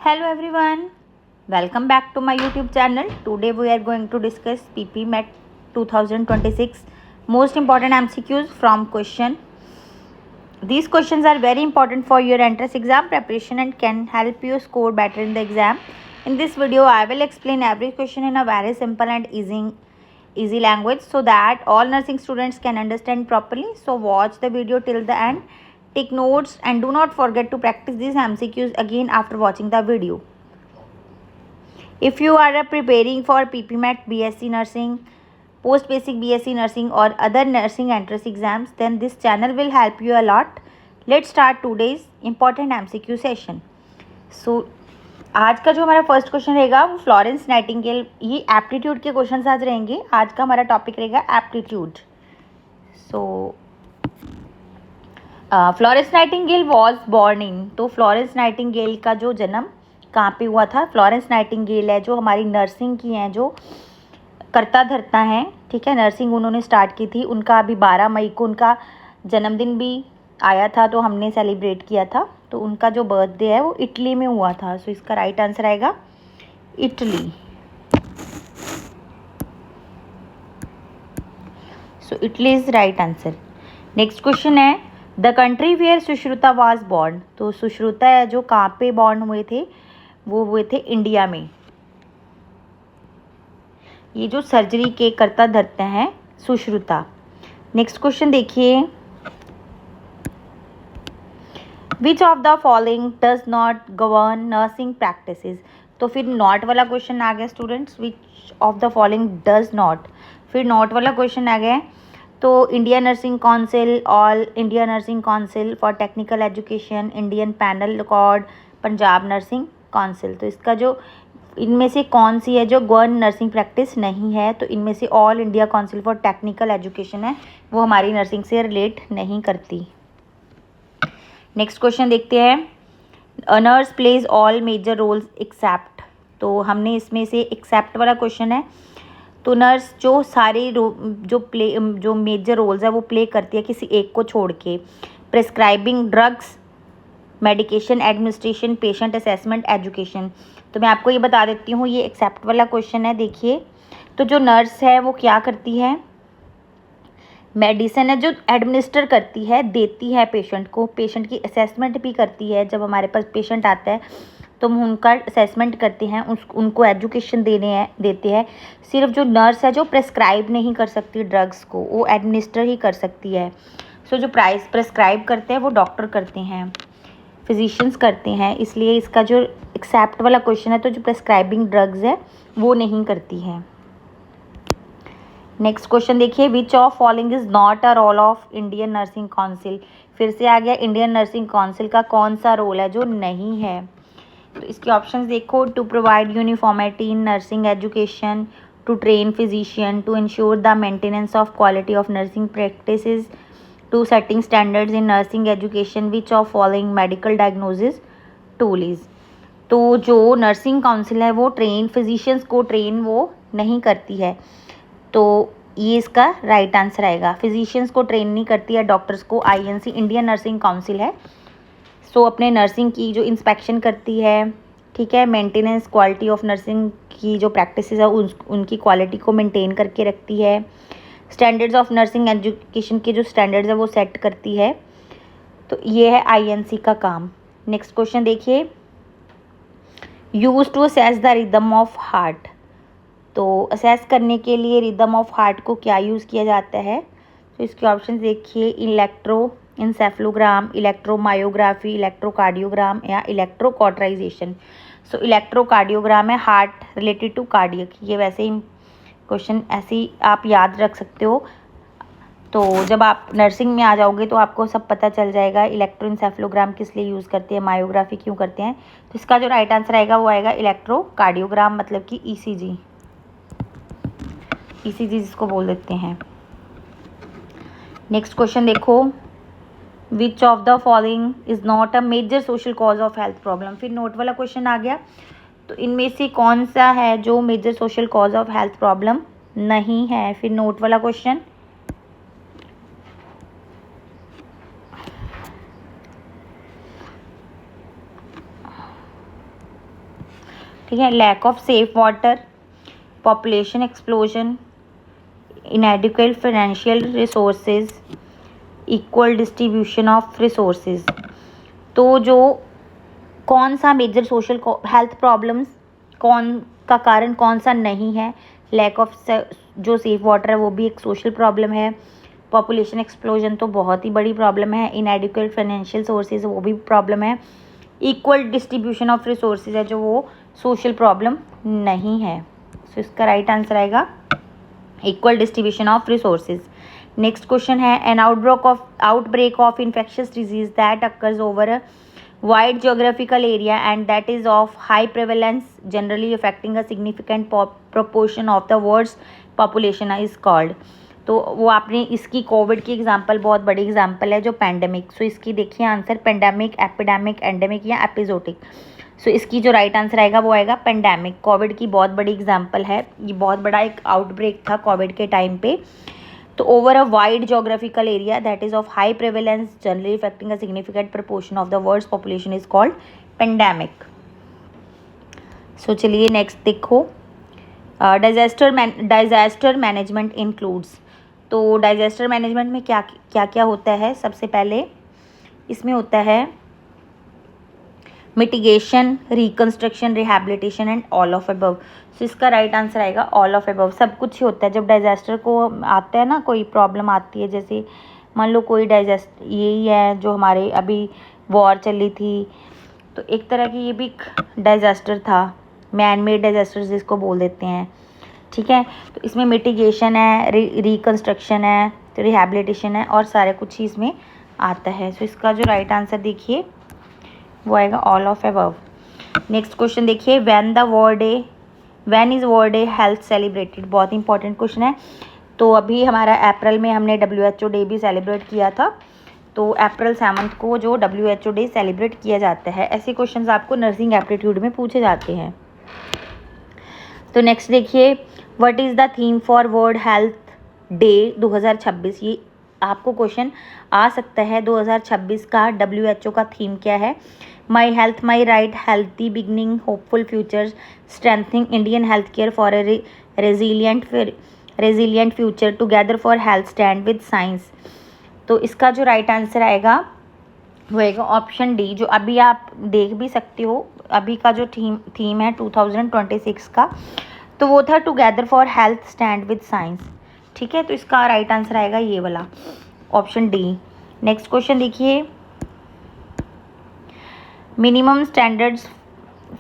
Hello everyone, welcome back to my YouTube channel. Today we are going to discuss PP Met 2026 most important MCQs from question. These questions are very important for your entrance exam preparation and can help you score better in the exam. In this video, I will explain every question in a very simple and easy language so that all nursing students can understand properly. So watch the video till the end. Take notes and do not forget to practice these MCQs again after watching the video. If you are preparing for PPMAT, BSc Nursing, Post Basic BSc Nursing or other nursing entrance exams, then this channel will help you a lot. Let's start today's important MCQ session. So आज का जो हमारा first question रहेगा वो Florence Nightingale, ये aptitude के question आज रहेंगे. आज का हमारा टॉपिक रहेगा aptitude. So Florence Nightingale was born in, तो फ्लोरेंस नाइटिंगेल का जो जन्म कहाँ पे हुआ था. फ्लोरेंस नाइटिंगेल है जो हमारी नर्सिंग की हैं, जो करता धरता हैं, ठीक है, नर्सिंग उन्होंने स्टार्ट की थी. उनका अभी 12 मई को उनका जन्मदिन भी आया था, तो हमने सेलिब्रेट किया था. तो उनका जो बर्थडे है वो इटली में हुआ था. सो इसका राइट आंसर आएगा Italy. So Italy is right answer. Next question है the country where Sushruta was born. तो सुश्रुता है जो कहाँ पे बॉर्न हुए थे, वो हुए थे इंडिया में. ये जो सर्जरी के करता धरते हैं सुश्रुता. नेक्स्ट क्वेश्चन देखिए, which of the following does not govern nursing practices. तो फिर नॉट वाला क्वेश्चन आ गया students, which of the following does not, फिर नॉट वाला क्वेश्चन आ गया. तो Indian nursing council, all India nursing council for technical education, Indian panel record, Punjab nursing council. तो इसका जो इनमें से कौन सी है जो गवर्न नर्सिंग प्रैक्टिस नहीं है, तो इनमें से all India council for technical education है, वो हमारी नर्सिंग से रिलेट नहीं करती. नेक्स्ट क्वेश्चन देखते हैं, a nurse plays all major roles except. तो हमने इसमें से एक्सेप्ट वाला क्वेश्चन है. तो नर्स जो सारे जो मेजर रोल्स है वो प्ले करती है किसी एक को छोड़ के. Prescribing drugs, medication administration, patient assessment, education. तो मैं आपको ये बता देती हूँ, ये एक्सेप्ट वाला क्वेश्चन है. देखिए, तो जो नर्स है वो क्या करती है, मेडिसिन है जो एडमिनिस्टर करती है, देती है पेशेंट को, पेशेंट की असेसमेंट भी करती है. जब हमारे पास पेशेंट आता है तो हम उनका असेसमेंट करते हैं, उनको एजुकेशन देते हैं. सिर्फ जो नर्स है जो प्रेस्क्राइब नहीं कर सकती ड्रग्स को, वो एडमिनिस्टर ही कर सकती है. सो जो प्रेस्क्राइब करते हैं वो डॉक्टर करते हैं, फिजिशियंस करते हैं. इसलिए इसका जो एक्सेप्ट वाला क्वेश्चन है, तो जो प्रेस्क्राइबिंग ड्रग्स है वो नहीं करती है. नेक्स्ट क्वेश्चन देखिए, which of following is not a role of Indian nursing council. फिर से आ गया, इंडियन नर्सिंग काउंसिल का कौन सा रोल है जो नहीं है. तो इसके ऑप्शंस देखो, to provide uniformity in nursing education, to train physician, to ensure the maintenance of quality of nursing practices, to setting standards in nursing education, which of following medical diagnosis tool is. तो जो nursing council है वो train physicians को train वो नहीं करती है, तो ये इसका राइट आंसर आएगा. फिजिशियंस को ट्रेन नहीं करती है, डॉक्टर्स को INC इंडियन नर्सिंग काउंसिल है. सो अपने नर्सिंग की जो इंस्पेक्शन करती है, ठीक है, मेंटेनेंस क्वालिटी ऑफ नर्सिंग की जो प्रैक्टिसेस है उनकी क्वालिटी को मेंटेन करके रखती है. स्टैंडर्ड्स ऑफ नर्सिंग एजुकेशन के जो स्टैंडर्ड्स है वो सेट करती है. तो ये है INC का काम. नेक्स्ट क्वेश्चन देखिए, use to assess the rhythm of heart. तो असेस करने के लिए रिदम ऑफ हार्ट को क्या यूज़ किया जाता है. तो इसके ऑप्शन देखिए, इलेक्ट्रोइंसेफेलोग्राम, इलेक्ट्रोमायोग्राफी, इलेक्ट्रोकार्डियोग्राम या इलेक्ट्रोकॉटराइजेशन. सो इलेक्ट्रोकार्डियोग्राम है हार्ट रिलेटेड टू कार्डियक. ये वैसे ही क्वेश्चन ऐसे ही आप याद रख सकते हो. तो जब आप नर्सिंग में आ जाओगे तो आपको सब पता चल जाएगा इलेक्ट्रोइंसेफेलोग्राम किस लिए यूज़ करते हैं, मायोग्राफी क्यों करते हैं. तो इसका जो राइट आंसर आएगा वो आएगा इलेक्ट्रोकार्डियोग्राम, मतलब कि ECG जिसको बोल देते हैं. नेक्स्ट क्वेश्चन देखो, which of the following is not a major social cause of health problem. फिर नोट वाला क्वेश्चन आ गया. तो इनमें से कौन सा है जो major social cause of health problem नहीं है. फिर नोट वाला क्वेश्चन, ठीक है, lack of safe water, population explosion, inadequate financial resources, equal distribution of resources. तो जो कौन सा मेजर सोशल हेल्थ प्रॉब्लम्स कौन का कारण कौन सा नहीं है, लैक ऑफ जो सेफ वाटर है वो भी एक सोशल प्रॉब्लम है, पॉपुलेशन एक्सप्लोजन तो बहुत ही बड़ी प्रॉब्लम है, इनएडिक्वेट फाइनेंशियल सोर्सेज वो भी प्रॉब्लम है, इक्वल डिस्ट्रीब्यूशन ऑफ रिसोर्सेज है जो वो सोशल प्रॉब्लम नहीं है। सो इसका राइट आंसर आएगा equal distribution of resources. Next question है, an outbreak of infectious disease that occurs over a wide geographical area and that is of high prevalence generally affecting a significant proportion of the world's population is called। तो वो आपने इसकी Covid की example बहुत बड़ी example है जो pandemic. सो इसकी देखिए आंसर पैंडेमिक, एपिडेमिक, एंडेमिक या एपिजोटिक। सो इसकी जो राइट आंसर आएगा वो आएगा पैंडेमिक। कोविड की बहुत बड़ी एग्जांपल है, ये बहुत बड़ा एक आउटब्रेक था कोविड के टाइम पे। तो over a wide geographical area that is of high prevalence generally affecting a significant proportion of the world's population is called pandemic. So चलिए नेक्स्ट देखो, डिजास्टर मैनेजमेंट इंक्लूड्स। तो डिजास्टर मैनेजमेंट में क्या क्या क्या होता है, सबसे पहले इसमें होता है mitigation, reconstruction, rehabilitation and all of above. So इसका राइट आंसर आएगा ऑल ऑफ अबव। सब कुछ ही होता है जब डिजास्टर को आता है ना, कोई प्रॉब्लम आती है, जैसे मान लो कोई यही है जो हमारे अभी वॉर चली थी, तो एक तरह की ये भी डिजास्टर था, मैन मेड डिजास्टर जिसको बोल देते हैं। ठीक है, तो इसमें मिटिगेशन है, रिकंस्ट्रक्शन है, तो रिहैबिलिटेशन है और सारे कुछ ही इसमें आता है। सो इसका जो राइट आंसर देखिए वो आएगा all of above. Next question देखिए, when is world day health celebrated. बहुत इंपॉर्टेंट क्वेश्चन है। तो अभी हमारा अप्रैल में हमने WHO डे भी सेलिब्रेट किया था, तो अप्रैल 7 को जो WHO डे सेलिब्रेट किया जाता है। ऐसे क्वेश्चंस आपको नर्सिंग एप्टीट्यूड में पूछे जाते हैं। तो नेक्स्ट देखिए, what is the theme for world health day 2026। ये आपको क्वेश्चन आ सकता है 2026 का WHO का थीम क्या है। My health my right, healthy beginning, hopeful future, strengthening Indian health care for a resilient future, together for health stand with science. तो इसका जो राइट आंसर आएगा वो आएगा ऑप्शन डी, जो अभी आप देख भी सकते हो। अभी का जो थीम है 2026 का, तो वो था together for health stand with science. ठीक है, तो इसका राइट आंसर आएगा ये वाला ऑप्शन डी। नेक्स्ट क्वेश्चन देखिए, minimum standards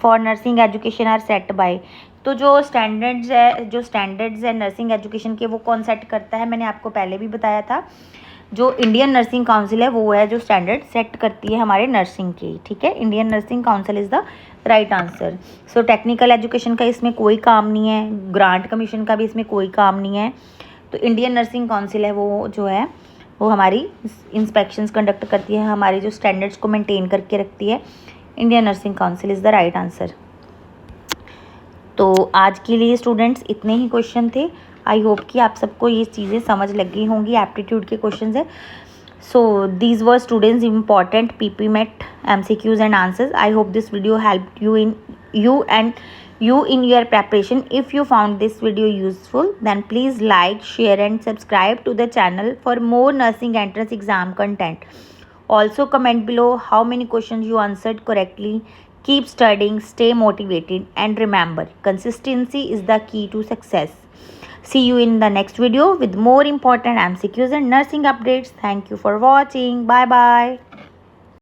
for nursing education are set by. तो जो स्टैंडर्ड्स है नर्सिंग एजुकेशन के, वो कौन सेट करता है, मैंने आपको पहले भी बताया था। जो इंडियन नर्सिंग काउंसिल है वो है जो स्टैंडर्ड सेट करती है हमारे नर्सिंग की। ठीक है, Indian nursing council is the right answer. So technical education का इसमें कोई काम नहीं है, ग्रांट कमीशन का भी इसमें कोई काम नहीं है। तो इंडियन नर्सिंग काउंसिल है वो जो है वो हमारी इंस्पेक्शंस कंडक्ट करती है, हमारी जो स्टैंडर्ड्स को मेंटेन करके रखती है। Indian nursing council is the right answer. तो आज के लिए स्टूडेंट्स इतने ही क्वेश्चन थे। आई होप कि आप सबको ये चीज़ें समझ लग गई होंगी, एप्टीट्यूड के क्वेश्चन है। So these were students important PPMET MCQs and answers. I hope this video helped you in your preparation. If you found this video useful, then please like, share and subscribe to the channel for more nursing entrance exam content. Also comment below how many questions you answered correctly. Keep studying, stay motivated and remember, consistency is the key to success. See you in the next video with more important MCQs and nursing updates. Thank you for watching. Bye bye.